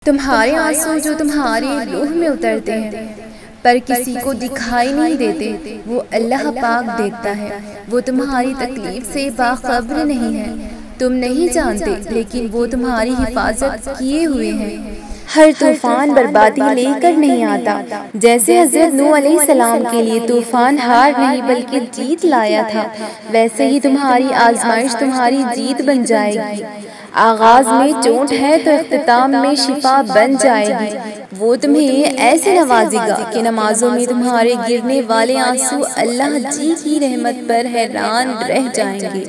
تمہارے آنسو جو تمہاری روح میں اترتے ہیں پر کسی کو دکھائی نہیں دیتے، وہ اللہ پاک دیکھتا ہے۔ وہ تمہاری تکلیف سے باخبر نہیں ہے، تم نہیں جانتے، لیکن وہ تمہاری حفاظت کیے ہوئے ہیں۔ ہر طوفان بربادی لے کر نہیں آتا، جیسے حضرت نوح علیہ السلام کے لیے طوفان ہار نہیں بلکہ جیت لایا تھا، ویسے ہی تمہاری آزمائش تمہاری جیت بن جائے گی۔ آغاز میں چوٹ ہے تو اختتام میں شفا بن جائے گی۔ وہ تمہیں ایسے نوازے گا کہ نمازوں میں تمہارے گرنے والے آنسو اللہ جی کی رحمت پر حیران رہ جائیں گے۔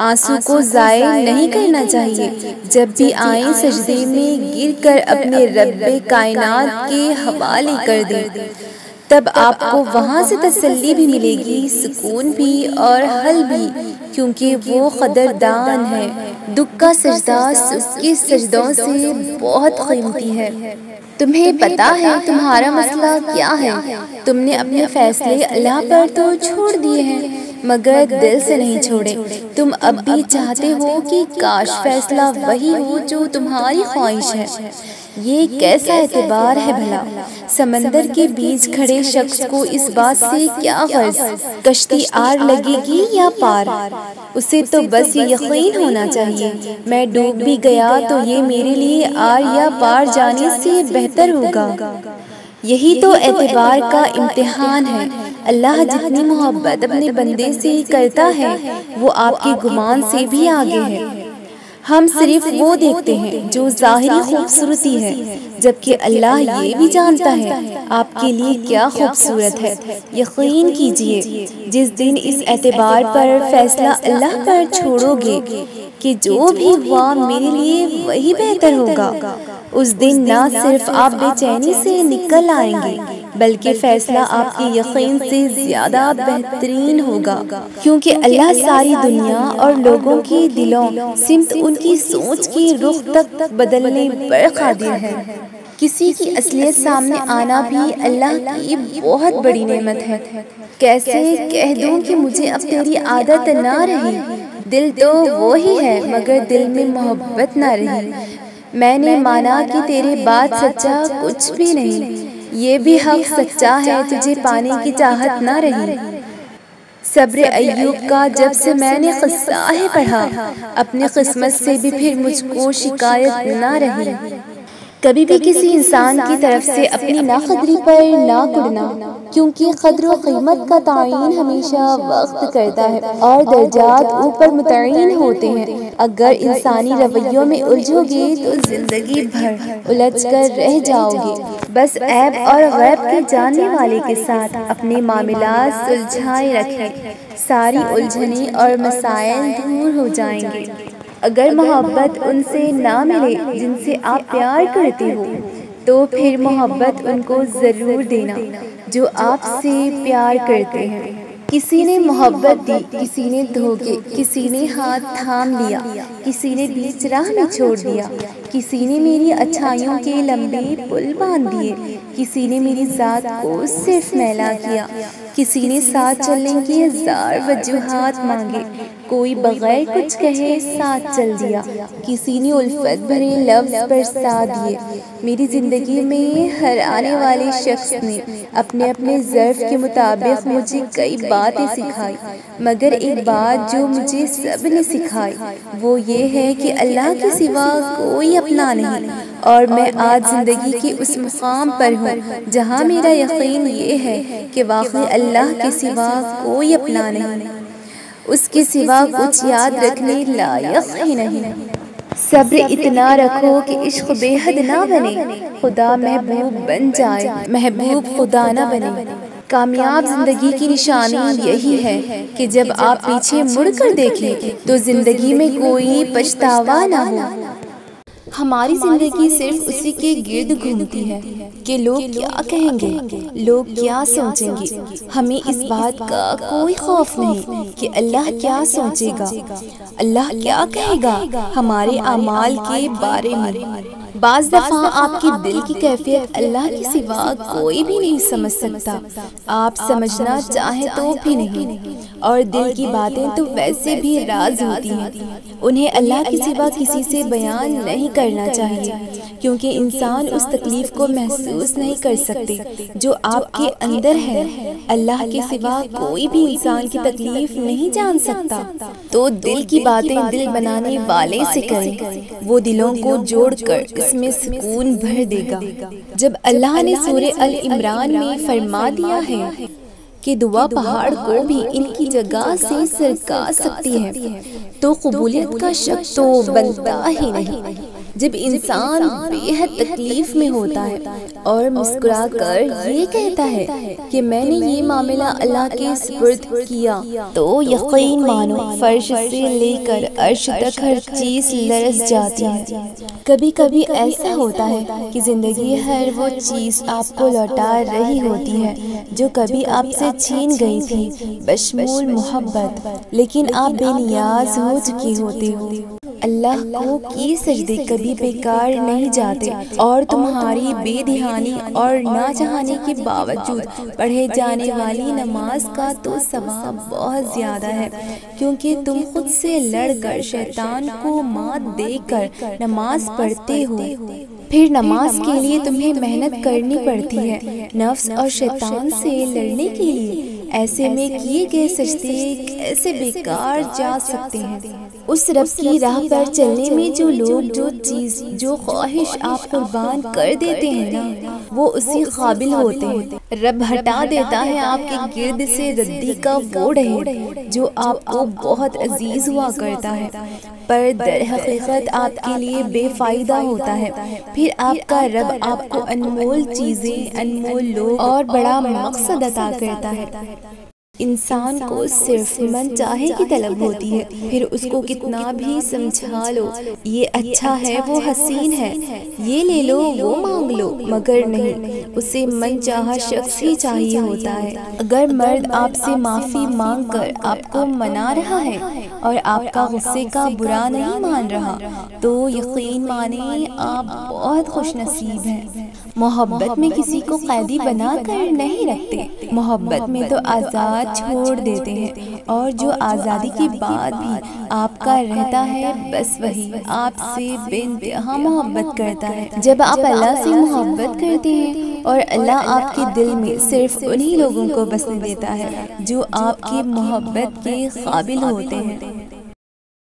آنسو کو ضائع نہیں کرنا چاہیے، جب بھی آئیں سجدے میں گر کر اپنے رب کائنات کے حوالے کر دیں، تب آپ کو وہاں سے تسلی بھی ملے گی، سکون بھی اور حل بھی، کیونکہ وہ قدردان ہے۔ دکھ کا سجدہ سکھ کے سجدوں سے بہت قیمتی ہے۔ تمہیں پتا ہے تمہارا مسئلہ کیا ہے؟ تم نے اپنے فیصلے اللہ پر تو چھوڑ دیے ہیں، مگر دل سے نہیں چھوڑے۔ تم اب بھی چاہتے ہو کہ کاش فیصلہ وہی ہو جو تمہاری خواہش ہے۔ یہ کیسا اعتبار ہے بھلا؟ سمندر کے بیچ کھڑے شخص کو اس بات سے کیا غرض کشتی آر لگے گی یا پار؟ اسے تو بس یہ یقین ہونا چاہیے میں ڈوب بھی گیا تو یہ میرے لیے آر یا پار جانے سے بہتر ہوگا۔ یہی تو اعتبار کا امتحان ہے۔ اللہ جتنی محبت اپنے بندے سے کرتا ہے وہ آپ کے گمان سے بھی آگے ہے۔ ہم صرف وہ دیکھتے ہیں جو ظاہری خوبصورتی ہے، جبکہ اللہ یہ بھی جانتا ہے آپ کے لیے کیا خوبصورت ہے۔ یقین کیجئے جس دن اس اعتبار پر فیصلہ اللہ پر چھوڑو گے کہ جو بھی ہوا میرے لیے وہی بہتر ہوگا، اس دن نہ صرف آپ بے چینی سے نکل آئیں گے بلکہ فیصلہ آپ کے یقین سے زیادہ بہترین ہوگا، کیونکہ اللہ ساری دنیا اور لوگوں کے دلوں سمت ان کی سوچ کے رخ تک بدلنے پر قادر ہے۔ کسی کی اصلیت سامنے آنا بھی اللہ کی بہت بڑی نعمت ہے۔ کیسے کہہ دوں کہ مجھے اب تیری عادت نہ رہی، دل تو وہی ہے مگر دل میں محبت نہ رہی۔ میں نے مانا کہ تیرے بعد سچا کچھ بھی نہیں، یہ بھی حق سچا ہے تجھے پانے کی چاہت نہ رہی۔ صبر ایوب کا جب سے میں نے قصہ ہے پڑھا، اپنی قسمت سے بھی پھر مجھ کو شکایت نہ رہی۔ کبھی بھی کسی انسان کی طرف سے اپنی ناقدری پر نہ کڑنا، کیونکہ قدر و قیمت کا تعین ہمیشہ وقت کرتا ہے اور درجات اوپر متعین ہوتے ہیں۔ اگر انسانی رویوں میں الجھو گے تو زندگی بھر الجھ کر رہ جاؤ گے۔ بس عیب اور غیب کے جاننے والے کے ساتھ اپنے معاملات سلجھائے رکھیں، ساری الجھنیں اور مسائل دور ہو جائیں گے۔ اگر محبت ان سے نہ ملے جن سے آپ پیار کرتے ہو تو پھر محبت ان کو ضرور دینا جو آپ سے پیار کرتے ہیں۔ کسی نے محبت دی، کسی نے دھوکے، کسی نے ہاتھ تھام لیا، کسی نے بیچ راہ میں چھوڑ دیا، کسی نے میری اچھائیوں کے لمبے پل باندھ دیے، کسی نے میری ذات کو صرف میلا کیا، کسی نے ساتھ چلنے کی ہزار وجوہات مانگے، کوئی بغیر کچھ کہے ساتھ چل دیا، کسی نے الفت بھرے لفظ برسا دیے۔ میری زندگی میں ہر آنے والے شخص نے اپنے اپنے ظرف کے مطابق مجھے کئی باتیں سکھائی، مگر ایک بات جو مجھے سب نے سکھائی وہ یہ ہے کہ اللہ کے سوا کوئی اپنا نہیں، اور میں آج زندگی کے اس مقام پر ہوں جہاں میرا یقین یہ ہے کہ واقعی اللہ کے سوا کوئی اپنا نہیں، اس کے سوا کچھ یاد رکھنے لائق ہی نہیں۔ صبر اتنا رکھو کہ عشق بے حد نہ بنے، خدا محبوب بن جائے، محبوب خدا نہ بنے۔ کامیاب زندگی کی نشانی یہی ہے کہ جب آپ پیچھے مڑ کر دیکھیں تو زندگی میں کوئی پچھتاوا نہ ہو۔ ہماری زندگی صرف اسی کے گرد گھومتی ہے کہ لوگ کیا کہیں گے، لوگ کیا سوچیں گے۔ ہمیں اس بات کا کوئی خوف نہیں کہ اللہ کیا سوچے گا، اللہ کیا کہے گا ہمارے اعمال کے بارے میں۔ بعض دفعہ آپ کی دل کی کیفیت اللہ کے سوا کوئی بھی نہیں سمجھ سکتا، آپ سمجھنا چاہیں تو بھی نہیں، اور دل کی باتیں تو ویسے بھی راز ہوتی ہیں، انہیں اللہ کے سوا کسی سے بیان نہیں کرنا چاہیے، کیونکہ انسان اس تکلیف کو محسوس نہیں کر سکتے جو آپ کے اندر ہے۔ اللہ کے سوا کوئی بھی انسان کی تکلیف نہیں جان سکتا، تو دل کی باتیں دل بنانے والے سے کریں، وہ دلوں کو جوڑ کر اس میں سکون بھر دے گا۔ جب اللہ نے سورہ ال عمران میں فرما دیا ہے کہ دعا پہاڑ کو بھی ان کی جگہ سے سرکا سکتی ہے، تو قبولیت کا شک تو بنتا ہی نہیں۔ جب انسان بے حد تکلیف میں ہوتا ہے اور مسکرا کر یہ کہتا ہے کہ میں نے یہ معاملہ اللہ کے سپرد کیا، تو یقین مانو فرش سے لے کر عرش تک ہر چیز لرز جاتی ہے۔ کبھی کبھی ایسا ہوتا ہے کہ زندگی ہر وہ چیز آپ کو لوٹا رہی ہوتی ہے جو کبھی آپ سے چھین گئی تھی، بشمول محبت، لیکن آپ بے نیاز ہو چکے ہوتے ہو۔ اللہ کو کی سجدے کبھی بیکار نہیں جاتے، اور تمہاری بے دھیانی اور نہ چاہنے کے باوجود پڑھے جانے والی نماز کا تو ثواب بہت زیادہ ہے، کیونکہ تم خود سے لڑ کر شیطان کو مات دے کر نماز پڑھتے ہو۔ پھر نماز کے لیے تمہیں محنت کرنی پڑتی ہے نفس اور شیطان سے لڑنے کے لیے۔ ایسے میں کیے گئے سجدے کیسے بیکار جا سکتے ہیں؟ اس رب کی راہ پر چلنے میں جو لوگ جو چیز جو خواہش آپ قربان کر دیتے ہیں نا، وہ اسی قابل ہوتے ہیں۔ رب ہٹا دیتا ہے آپ کے گرد سے ردی کا وہ ڈھیر جو آپ کو بہت عزیز ہوا کرتا ہے، پر در حقیقت آپ کے لیے بے فائدہ ہوتا ہے۔ پھر آپ کا رب آپ کو انمول چیزیں، انمول لوگ اور بڑا مقصد عطا کرتا ہے۔ انسان کو صرف من چاہے کی طلب ہوتی ہے، پھر اس کو کتنا بھی سمجھا لو یہ اچھا ہے، وہ حسین ہے، یہ لے لو، وہ مانگ لو، مگر نہیں، اسے من چاہا شخص ہی چاہیے ہوتا ہے۔ اگر مرد آپ سے معافی مانگ کر آپ کو منا رہا ہے اور آپ کا غصے کا برا نہیں مان رہا، تو یقین مانیں آپ بہت خوش نصیب ہیں۔ محبت میں کسی کو قیدی بنا کر نہیں رکھتے، محبت میں تو آزاد چھوڑ دیتے ہیں، اور جو آزادی کے بعد بھی آپ کا رہتا ہے بس وہی آپ سے بے انتہا محبت کرتا ہے۔ جب آپ اللہ سے محبت کرتے ہیں اور اللہ آپ کے دل میں صرف انہی لوگوں کو بسنے دیتا ہے جو آپ کی محبت کے قابل ہوتے ہیں۔